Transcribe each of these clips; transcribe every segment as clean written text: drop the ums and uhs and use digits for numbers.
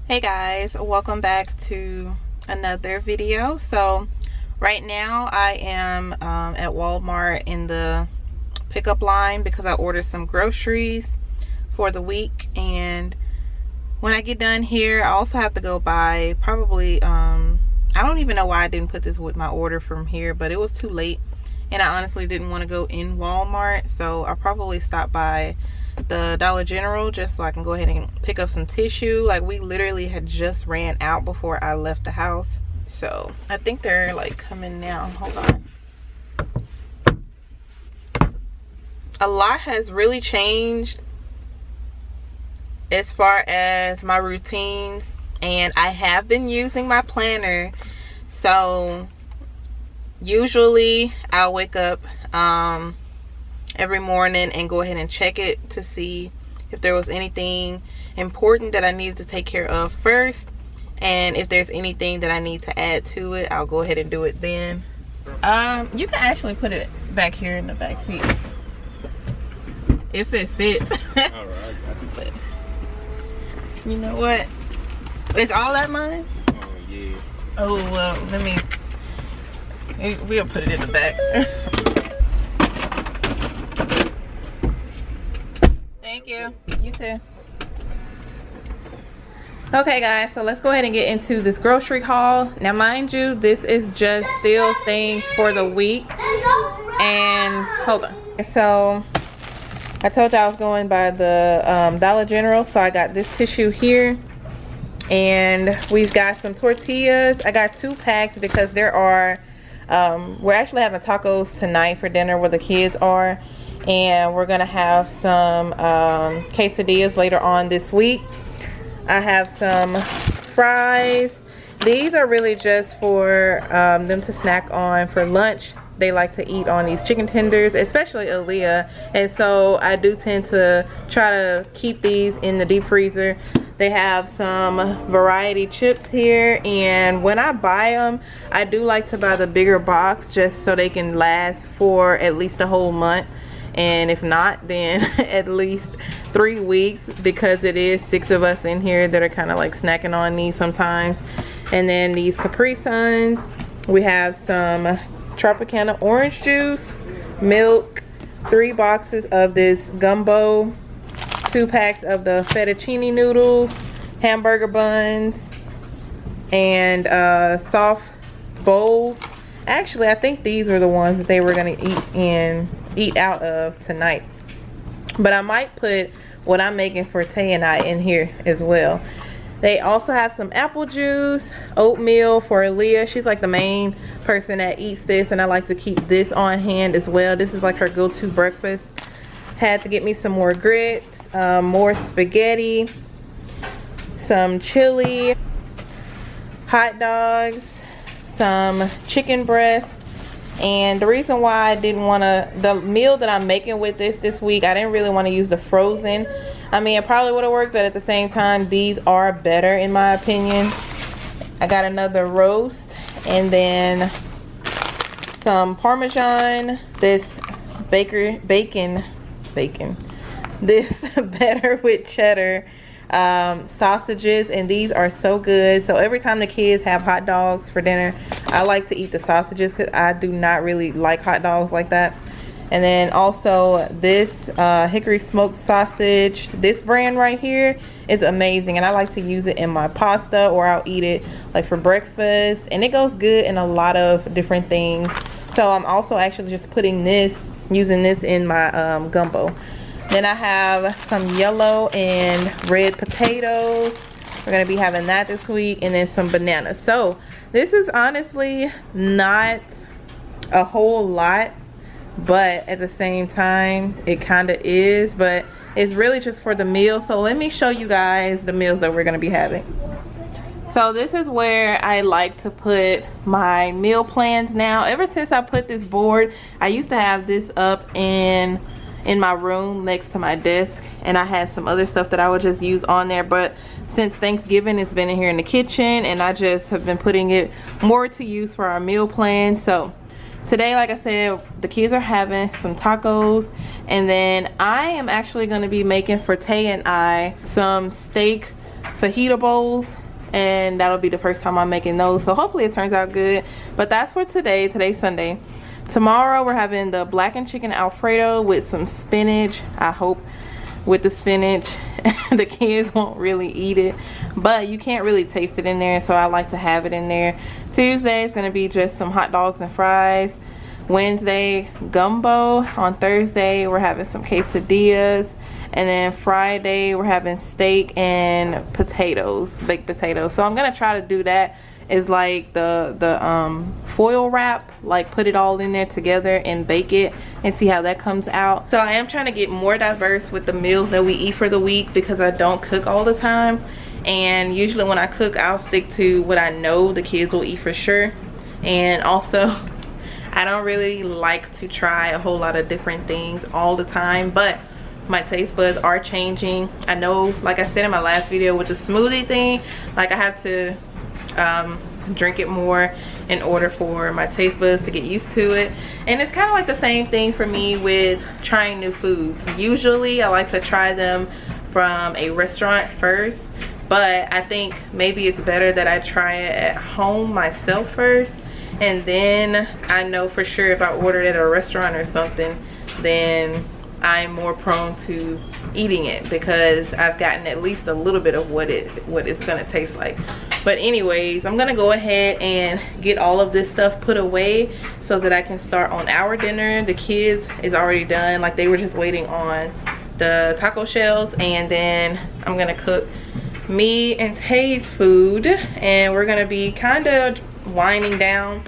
Hey guys, welcome back to another video. So right now I am at Walmart in the pickup line because I ordered some groceries for the week, and when I get done here I also have to go buy probably I don't even know why I didn't put this with my order from here, but it was too late and I honestly didn't want to go in Walmart, so I'll probably stop by the Dollar General just so I can go ahead and pick up some tissue. Like, we literally had just ran out before I left the house, so I think they're like coming now. Hold on. A lot has really changed as far as my routines, and I have been using my planner. So usually I'll wake up every morning and go ahead and check it to see if there was anything important that I needed to take care of first, and if there's anything that I need to add to it, I'll go ahead and do it then. You can actually put it back here in the back seat if it fits. Alright, But you know what? Is all that mine? oh yeah. Oh well, we'll put it in the back. Thank you. You too. Okay guys, so let's go ahead and get into this grocery haul. Now mind you, this is just still things for the week. And hold on. So I told you I was going by the Dollar General, so I got this tissue here. And we've got some tortillas. I got 2 packs because there are we're actually having tacos tonight for dinner where the kids are, and we're gonna have some quesadillas later on this week. I have some fries. These are really just for them to snack on for lunch. They like to eat on these chicken tenders, especially Aaliyah, and so I do tend to try to keep these in the deep freezer. They have some variety chips here, and when I buy them, I do like to buy the bigger box just so they can last for at least a whole month, and if not, then at least 3 weeks, because it is 6 of us in here that are kind of like snacking on these sometimes. And then these Capri Suns. We have some Tropicana orange juice, milk, 3 boxes of this gumbo, 2 packs of the fettuccine noodles, hamburger buns, and soft bowls. Actually, I think these were the ones that they were gonna eat out of tonight. But I might put what I'm making for Tay and I in here as well. They also have some apple juice, oatmeal for Aaliyah. She's like the main person that eats this, and I like to keep this on hand as well. This is like her go-to breakfast. Had to get me some more grits, more spaghetti, some chili, hot dogs, some chicken breast. And the reason why I didn't want to, the meal that I'm making with this week, I didn't really want to use the frozen. I mean, it probably would have worked, but at the same time, these are better in my opinion. I got another roast, and then some Parmesan, this bacon, this better with cheddar sausages, and these are so good. So every time the kids have hot dogs for dinner, I like to eat the sausages because I do not really like hot dogs like that. And then also this hickory smoked sausage. This brand right here is amazing, and I like to use it in my pasta, or I'll eat it like for breakfast, and it goes good in a lot of different things. So I'm also actually just using this in my gumbo. Then I have some yellow and red potatoes. We're gonna be having that this week, and then some bananas. So this is honestly not a whole lot, but at the same time it kind of is, but it's really just for the meal. So let me show you guys the meals that we're gonna be having. So this is where I like to put my meal plans now. Ever since I put this board, I used to have this up in my room next to my desk, and I had some other stuff that I would just use on there, but since Thanksgiving it's been in here in the kitchen, and I just have been putting it more to use for our meal plan. So today, like I said, the kids are having some tacos, and then I am actually going to be making for Tay and I some steak fajita bowls, and that'll be the first time I'm making those, so hopefully it turns out good. But that's for today. Today's Sunday. Tomorrow we're having the blackened chicken alfredo with some spinach. I hope with the spinach the kids won't really eat it, but you can't really taste it in there, so I like to have it in there. Tuesday is going to be just some hot dogs and fries. Wednesday, gumbo. On Thursday we're having some quesadillas, and then Friday we're having steak and potatoes, baked potatoes. So I'm gonna try to do that, is like the foil wrap, like put it all in there together and bake it and see how that comes out. So I am trying to get more diverse with the meals that we eat for the week, because I don't cook all the time, and usually when I cook I'll stick to what I know the kids will eat for sure. And also I don't really like to try a whole lot of different things all the time, but my taste buds are changing. I know, like I said in my last video with the smoothie thing, like I have to drink it more in order for my taste buds to get used to it. And it's kind of like the same thing for me with trying new foods. Usually I like to try them from a restaurant first, but I think maybe it's better that I try it at home myself first, and then I know for sure if I order it at a restaurant or something, then I'm more prone to eating it, because I've gotten at least a little bit of what it's gonna taste like. But anyways, I'm gonna go ahead and get all of this stuff put away so that I can start on our dinner. The kids is already done, like they were just waiting on the taco shells, and then I'm gonna cook me and Tay's food, and we're gonna be kind of winding down.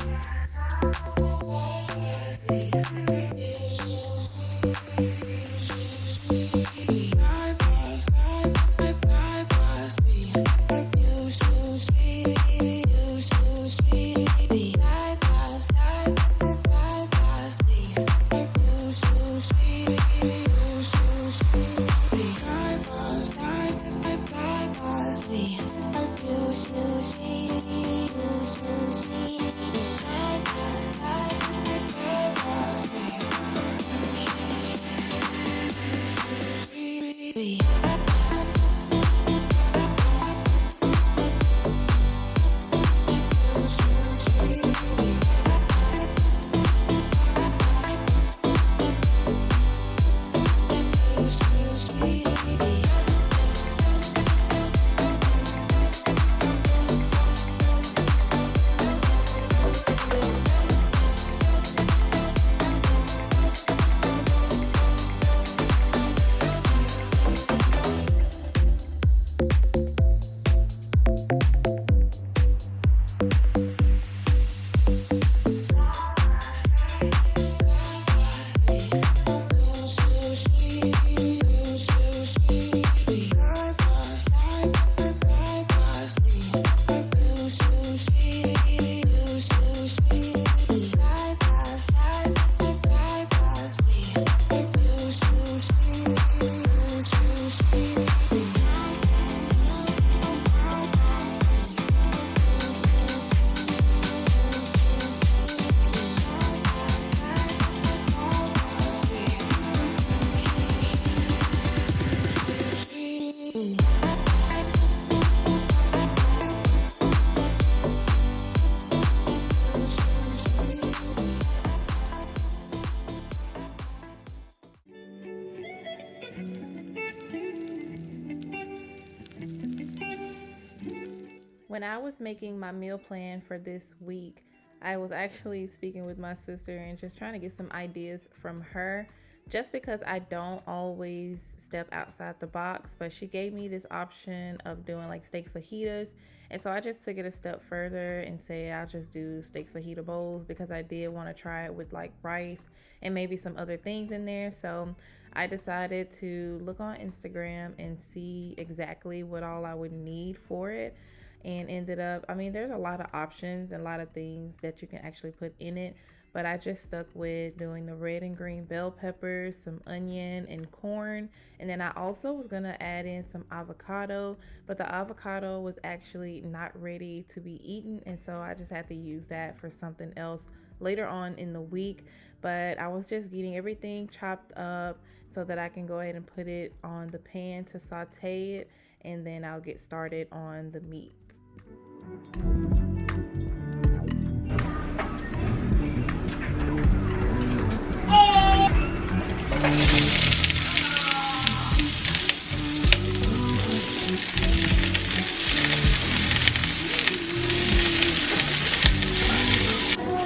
When I was making my meal plan for this week, I was actually speaking with my sister and just trying to get some ideas from her, just because I don't always step outside the box. But she gave me this option of doing like steak fajitas, and so I just took it a step further and said I'll just do steak fajita bowls, because I did want to try it with like rice and maybe some other things in there. So I decided to look on Instagram and see exactly what all I would need for it, and ended up, I mean, there's a lot of options and a lot of things that you can actually put in it, but I just stuck with doing the red and green bell peppers, some onion and corn, and then I also was gonna add in some avocado, but the avocado was actually not ready to be eaten, and so I just had to use that for something else later on in the week. But I was just getting everything chopped up so that I can go ahead and put it on the pan to saute it. and then I'll get started on the meat.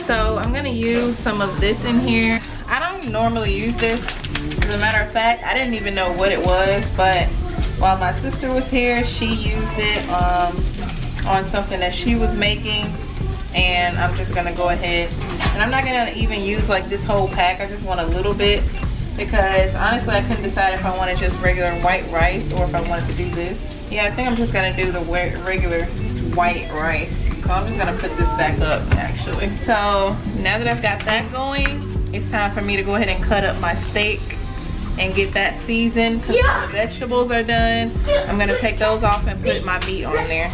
So I'm gonna use some of this in here. I don't normally use this. As a matter of fact, I didn't even know what it was, but while my sister was here, she used it on something that she was making, and I'm just gonna go ahead, and I'm not gonna even use like this whole pack. I just want a little bit, because honestly I couldn't decide if I wanted just regular white rice or if I wanted to do this. Yeah, I think I'm just gonna do the regular white rice. So I'm just gonna put this back up actually. So now that I've got that going, it's time for me to go ahead and cut up my steak and get that seasoned, because the vegetables are done. I'm gonna take those off and put my meat on there.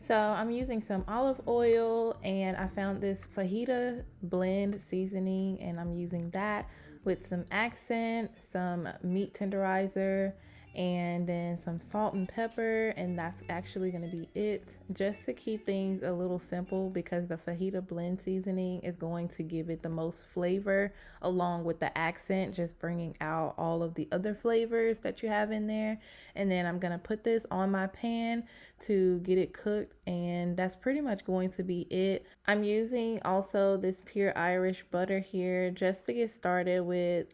So I'm using some olive oil, and I found this fajita blend seasoning, and I'm using that with some accent, some meat tenderizer, and then some salt and pepper, and that's actually going to be it, just to keep things a little simple, because the fajita blend seasoning is going to give it the most flavor, along with the accent just bringing out all of the other flavors that you have in there. And then I'm going to put this on my pan to get it cooked, and that's pretty much going to be it. I'm using also this pure Irish butter here just to get started with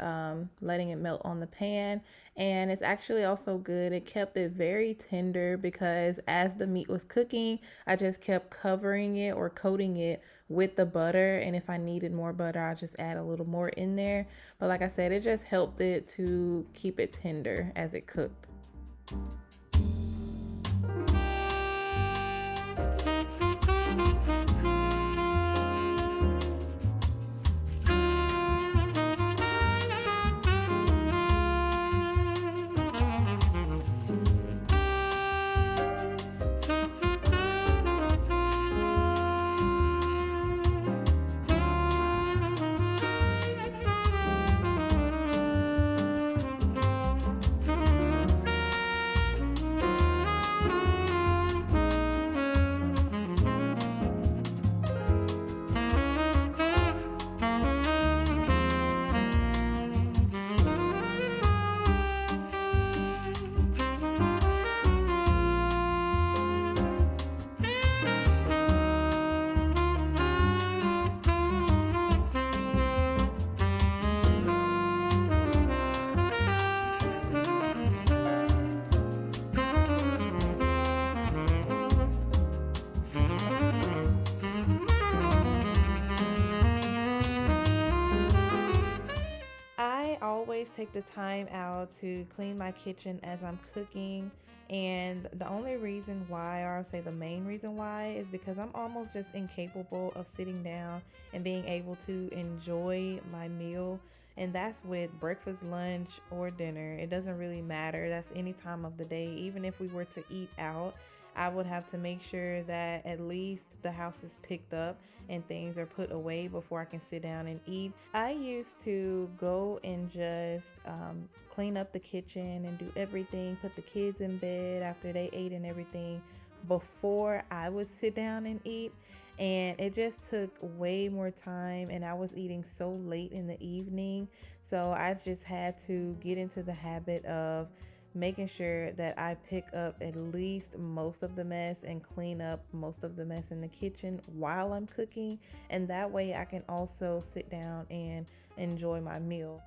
letting it melt on the pan, and it's actually also good. It kept it very tender, because as the meat was cooking, I just kept covering it or coating it with the butter, and if I needed more butter, I'll just add a little more in there. But like I said, it just helped it to keep it tender as it cooked. Take the time out to clean my kitchen as I'm cooking, and the only reason why, or I'll say the main reason why, is because I'm almost just incapable of sitting down and being able to enjoy my meal, and that's with breakfast, lunch, or dinner. It doesn't really matter. That's any time of the day. Even if we were to eat out, I would have to make sure that at least the house is picked up and things are put away before I can sit down and eat. I used to go and just clean up the kitchen and do everything, put the kids in bed after they ate and everything before I would sit down and eat. And it just took way more time, and I was eating so late in the evening. So I just had to get into the habit of making sure that I pick up at least most of the mess and clean up most of the mess in the kitchen while I'm cooking, and that way I can also sit down and enjoy my meal.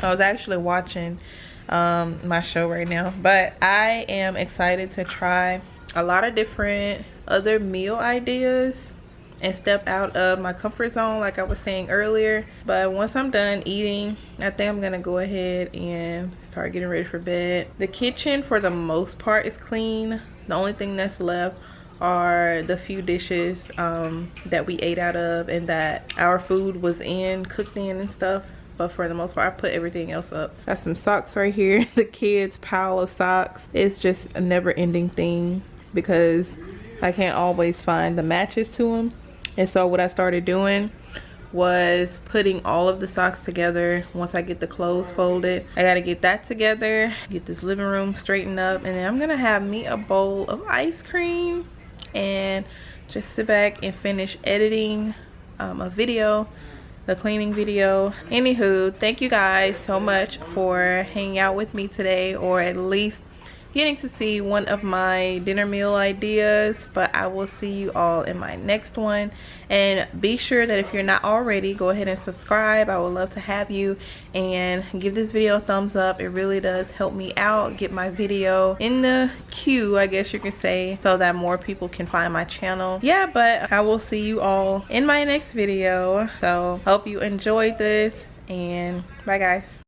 I was actually watching my show right now, but I am excited to try a lot of different other meal ideas and step out of my comfort zone like I was saying earlier. But once I'm done eating, I think I'm gonna go ahead and start getting ready for bed. The kitchen for the most part is clean. The only thing that's left are the few dishes that we ate out of and that our food was cooked in and stuff. But for the most part, I put everything else up. Got some socks right here. The kids' pile of socks. It's just a never-ending thing because I can't always find the matches to them. And so what I started doing was putting all of the socks together. Once I get the clothes folded, I gotta get that together, get this living room straightened up, and then I'm gonna have me a bowl of ice cream and just sit back and finish editing a video, the cleaning video. Anywho, thank you guys so much for hanging out with me today, or at least getting to see one of my dinner meal ideas. But I will see you all in my next one, and be sure that if you're not already, go ahead and subscribe. I would love to have you, and give this video a thumbs up. It really does help me out, get my video in the queue, I guess you can say, so that more people can find my channel. Yeah, but I will see you all in my next video. So hope you enjoyed this, and bye guys.